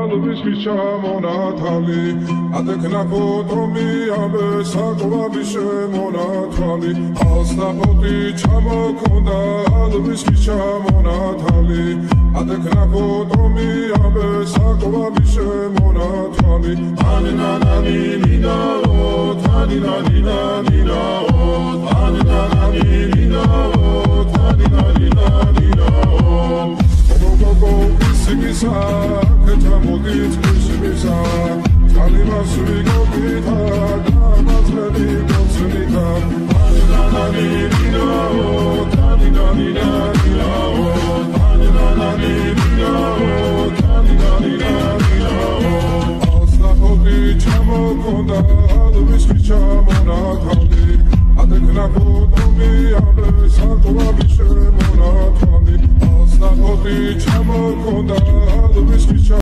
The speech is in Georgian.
ალბის ჩამონათალი ადექნა ფოტომი ამე საკვები შემონათალი ალსნა ფოტი ჩამოქონდა ალბის ჩამონათალი ადექნა ფოტომი ამე საკვები შემონათალი ანანანი ნინაო თანინანი ნინაო ანანანი ნინაო თანინანი ნინაო Simisa, Ketamodit, Simisa, Kalima Surigo Pita.